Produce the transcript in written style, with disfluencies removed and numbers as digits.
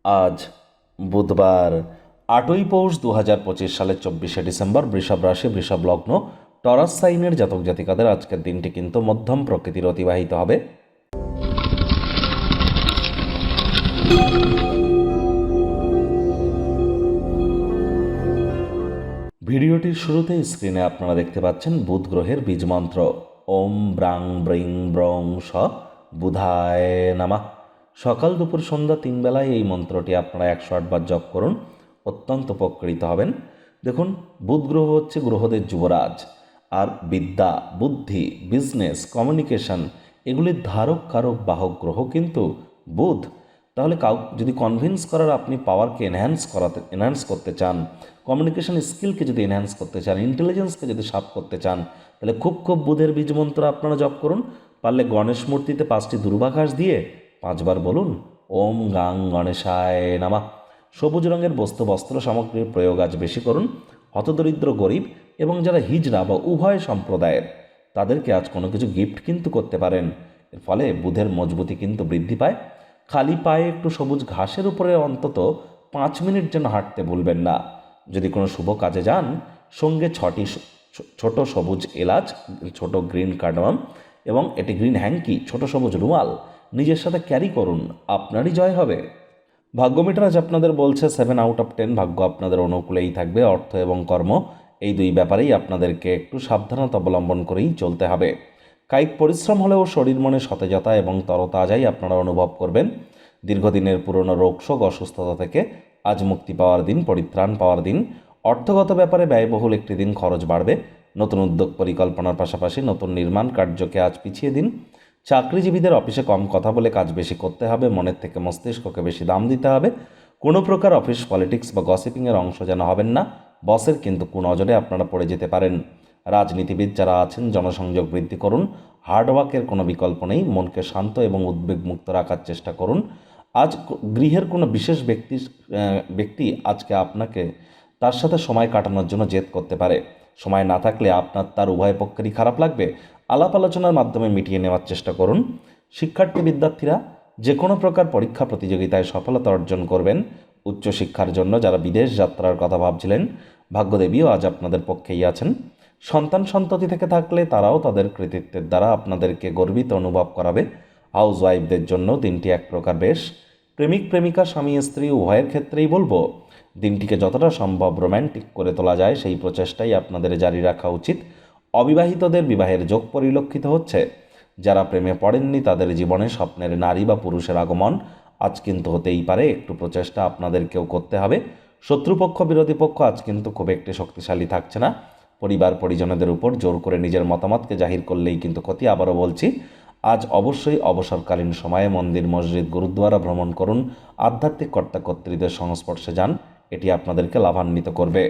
আজ বুধবার 8ই পৌষ 2025 সালের 24শে ডিসেম্বর। বৃষভ রাশি, বৃষভ লগ্ন, টরাস সাইনের জাতক জাতিকাদের আজকের দিনটি কিন্তু মধ্যম প্রকৃতির অতিবাহিত হবে। ভিডিওটির শুরুতে স্ক্রিনে আপনারা দেখতে পাচ্ছেন বুধ গ্রহের বীজ মন্ত্র ওম ব্রাং ব্রিং ব্রং স বুধায় নামা। সকাল দুপুর সন্ধ্যা 3 বেলায় এই মন্ত্রটি আপনারা 108 বার জপ করুন, অত্যন্ত উপকৃত হবেন। দেখুন, বুধ গ্রহ হচ্ছে গ্রহদের যুবরাজ, আর বিদ্যা, বুদ্ধি, বিজনেস, কমিউনিকেশন এগুলির ধারক কারক বাহক গ্রহ কিন্তু বুধ। তাহলে যদি কনভিন্স করার আপনি পাওয়ারকে এনহ্যান্স করতে চান, কমিউনিকেশন স্কিলকে যদি এনহ্যান্স করতে চান, ইন্টেলিজেন্সকে যদি সাপ করতে চান, তাহলে খুব বুধের বীজ মন্ত্র আপনারা জপ করুন। পারলে গণেশ মূর্তিতে 5টি দুর্বাঘাস দিয়ে 5 বার বলুন ওম গাং গণেশায় নামা। সবুজ রঙের বস্ত্র সামগ্রীর প্রয়োগ আজ বেশি করুন। হতদরিদ্র, গরিব এবং যারা হিজড়া বা উভয় সম্প্রদায়ের, তাদেরকে আজ কোনো কিছু গিফট কিন্তু করতে পারেন। এর ফলে বুধের মজবুতি কিন্তু বৃদ্ধি পায়। খালি পায়ে একটু সবুজ ঘাসের উপরে অন্তত 5 মিনিট যেন হাঁটতে ভুলবেন না। যদি কোনো শুভ কাজে যান, সঙ্গে 6টি ছোট সবুজ এলাচ, ছোট গ্রিন কার্ডামম এবং এটি গ্রিন হ্যাঙ্কি, ছোট সবুজ রুমাল নিজের সাথে ক্যারি করুন, আপনারই জয় হবে। ভাগ্যমিটার আজ আপনাদের বলছে 7 আউট অফ 10, ভাগ্য আপনাদের অনুকূলেই থাকবে। অর্থ এবং কর্ম এই দুই ব্যাপারেই আপনাদেরকে একটু সাবধানতা অবলম্বন করেই চলতে হবে। কায়িক পরিশ্রম হলেও শরীর মনে সতেজতা এবং তরতাজাই আপনারা অনুভব করবেন। দীর্ঘদিনের পুরনো রোগশোক, অসুস্থতা থেকে আজ মুক্তি পাওয়ার দিন, পরিত্রাণ পাওয়ার দিন। অর্থগত ব্যাপারে ব্যয়বহুল একটি দিন, খরচ বাড়বে। নতুন উদ্যোগ পরিকল্পনার পাশাপাশি নতুন নির্মাণ কার্যকে আজ পিছিয়ে দিন। চাকরিজীবীদের অফিসে কম কথা বলে কাজ বেশি করতে হবে, মনের থেকে মস্তিষ্ককে বেশি দাম দিতে হবে। কোনো প্রকার অফিস পলিটিক্স বা গসিপিংয়ের অংশ যেন হবেন না, বসের কিন্তু কুনজরে আপনারা পড়ে যেতে পারেন। রাজনীতিবিদ যারা আছেন, জনসংযোগ বৃদ্ধি করুন। হার্ডওয়ার্কের কোনো বিকল্প নেই, মনকে শান্ত এবং উদ্বেগমুক্ত রাখার চেষ্টা করুন। আজ গৃহের কোনো বিশেষ ব্যক্তি আজকে আপনাকে তার সাথে সময় কাটানোর জন্য জেদ করতে পারে। সময় না থাকলে আপনার তার উভয় পক্ষেরই খারাপ লাগবে। আলাপ আলোচনার মাধ্যমে মিটিয়ে নেওয়ার চেষ্টা করুন। শিক্ষার্থী বিদ্যার্থীরা যে কোনো প্রকার পরীক্ষা প্রতিযোগিতায় সফলতা অর্জন করবেন। উচ্চশিক্ষার জন্য যারা বিদেশ যাত্রার কথা ভাবছিলেন, ভাগ্যদেবীও আজ আপনাদের পক্ষেই আছেন। সন্তান সন্ততি থেকে থাকলে তারাও তাদের কৃতিত্বের দ্বারা আপনাদেরকে গর্বিত অনুভব করাবে। হাউস ওয়াইফদের জন্য দিনটি এক প্রকার বেশ। প্রেমিক প্রেমিকা, স্বামী স্ত্রী উভয়ের ক্ষেত্রেই বলবো, দিনটিকে যতটা সম্ভব রোম্যান্টিক করে তোলা যায় সেই প্রচেষ্টাই আপনাদের জারি রাখা উচিত। অবিবাহিতদের বিবাহের যোগ পরিলক্ষিত হচ্ছে। যারা প্রেমে পড়েননি তাদের জীবনে স্বপ্নের নারী বা পুরুষের আগমন আজ কিন্তু হতেই পারে। একটু প্রচেষ্টা আপনাদেরকেও করতে হবে। শত্রুপক্ষ, বিরোধী পক্ষ আজ কিন্তু খুব একটি শক্তিশালী থাকছে না। পরিবার পরিজনদের উপর জোর করে নিজের মতামতকে জাহির করলেই কিন্তু ক্ষতি। আবারও বলছি, আজ অবশ্যই অবসরকালীন সময়ে মন্দির, মসজিদ, গুরুদ্বারা ভ্রমণ করুন। আধ্যাত্মিক কর্তাকর্ত্রীদের সংস্পর্শে যান, এটি আপনাদেরকে লাভান্বিত করবে।